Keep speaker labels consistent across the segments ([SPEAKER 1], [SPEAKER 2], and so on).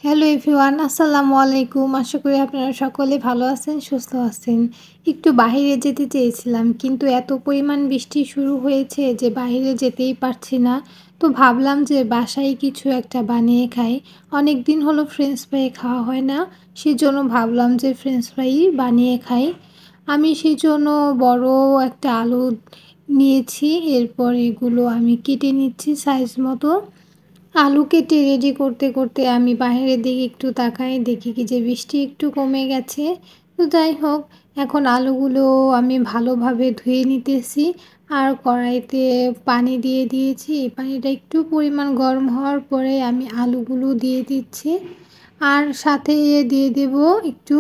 [SPEAKER 1] Hello everyone, আসসালামু আলাইকুম। আশা করি আপনারা সকলে ভালো আছেন, সুস্থ আছেন। একটু বাহিরে যেতে চেয়েছিলাম, কিন্তু এত পরিমাণ বৃষ্টি শুরু হয়েছে যে বাহিরে যেতেই পারছি না। তো ভাবলাম যে বাসায় কিছু একটা বানিয়ে খাই। অনেক দিন হলো ফ্রেঞ্চ ফ্রাই খাওয়া হয় না, সেজন্য ভাবলাম যে ফ্রেঞ্চ ফ্রাই বানিয়ে খাই। আমি সেজন্য বড় একটা আলু নিয়েছি, এরপর এগুলো আমি কেটে নিচ্ছি সাইজ মতো। আলু কেটে রেডি করতে করতে আমি বাইরের দিকে একটু তাকাই, দেখি কি যে বৃষ্টি একটু কমে গেছে। তো যাই হোক, এখন আলুগুলো আমি ভালোভাবে ধুয়ে নিতেছি আর কড়াইতে পানি দিয়ে দিয়েছি। এই পানিটা একটু পরিমাণ গরম হওয়ার পরে আমি আলুগুলো দিয়ে দিচ্ছি আর সাথে দিয়ে দেব একটু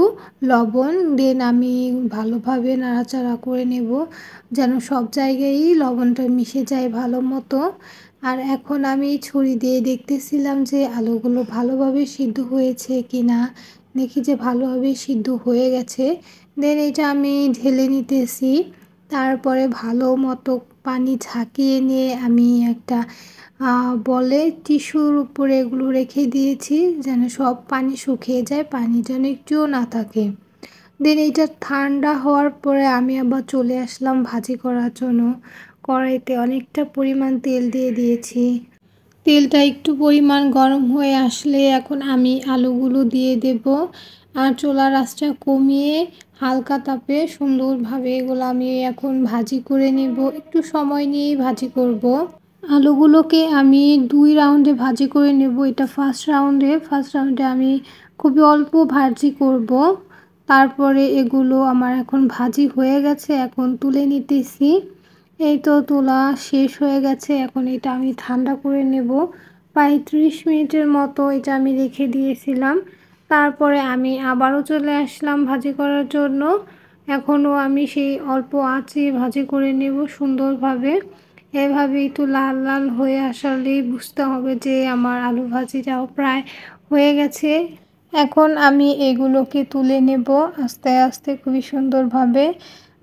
[SPEAKER 1] লবণ। দেন আমি ভালোভাবে নাড়াচাড়া করে নেব যেন সব জায়গায়ই লবণটা মিশে যায় ভালো মতো। আর এখন আমি ছুরি দিয়ে দেখতেছিলাম যে আলুগুলো ভালোভাবে সিদ্ধ হয়েছে কি না। দেখি যে ভালোভাবে সিদ্ধ হয়ে গেছে। দেন এটা আমি ঢেলে নিতেছি। তারপরে ভালো মতো পানি ঝাঁকিয়ে নিয়ে আমি একটা বলে টিস্যুর উপরে এগুলো রেখে দিয়েছি যেন সব পানি শুকিয়ে যায়, পানি যেন একটুও না থাকে। দেন এইটা ঠান্ডা হওয়ার পরে আমি আবার চলে আসলাম ভাজি করার জন্য। কড়াইতে অনেকটা পরিমাণ তেল দিয়ে দিয়েছি। তেলটা একটু পরিমাণ গরম হয়ে আসলে এখন আমি আলুগুলো দিয়ে দেব আর চুলার আঁচটা কমিয়ে হালকা তাপে সুন্দরভাবে এগুলো আমি এখন ভাজি করে নেব। একটু সময় নিয়েই ভাজি করব। আলুগুলোকে আমি 2 রাউন্ডে ভাজি করে নেব। এটা ফার্স্ট রাউন্ডে আমি খুবই অল্প ভাজি করব। তারপরে এগুলো আমার এখন ভাজি হয়ে গেছে, এখন তুলে নিতেছি। এই তো তোলা শেষ হয়ে গেছে, এখন এটা আমি ঠান্ডা করে নেব। প্রায় 30 মিনিটের মতো এটা আমি রেখে দিয়েছিলাম। তারপরে আমি আবারও চলে আসলাম ভাজি করার জন্য। এখনও আমি সেই অল্প আঁচে ভাজি করে নেব সুন্দরভাবে। এভাবে একটু লাল লাল হয়ে আসলেই বুঝতে হবে যে আমার আলু ভাজিটাও প্রায় হয়ে গেছে। এখন আমি এগুলোকে তুলে নেব আস্তে আস্তে খুবই সুন্দরভাবে।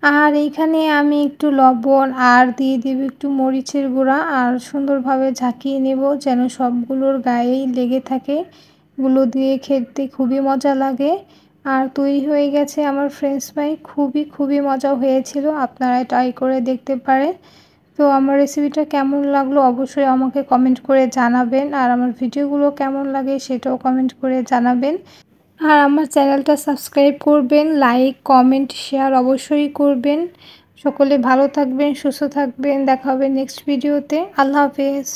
[SPEAKER 1] আর এইখানে আমি একটু লবণ আর দিয়ে দেব একটু মরিচের গুঁড়া আর সুন্দরভাবে ঝাঁকিয়ে নেব যেন সবগুলোর গায়েই লেগে থাকে। এগুলো দিয়ে খেতে খুবই মজা লাগে। আর তৈরি হয়ে গেছে আমার ফ্রেঞ্চ ফ্রাই। খুবই মজা হয়েছিল, আপনারা ট্রাই করে দেখতে পারেন। তো আমার রেসিপিটা কেমন লাগলো অবশ্যই আমাকে কমেন্ট করে জানাবেন, আর আমার ভিডিওগুলো কেমন লাগে সেটাও কমেন্ট করে জানাবেন। আর আমার চ্যানেলটা সাবস্ক্রাইব করবেন, লাইক কমেন্ট শেয়ার অবশ্যই করবেন। সকলে ভালো থাকবেন, সুস্থ থাকবেন। দেখা হবে নেক্সট ভিডিওতে। আল্লাহ হাফেজ।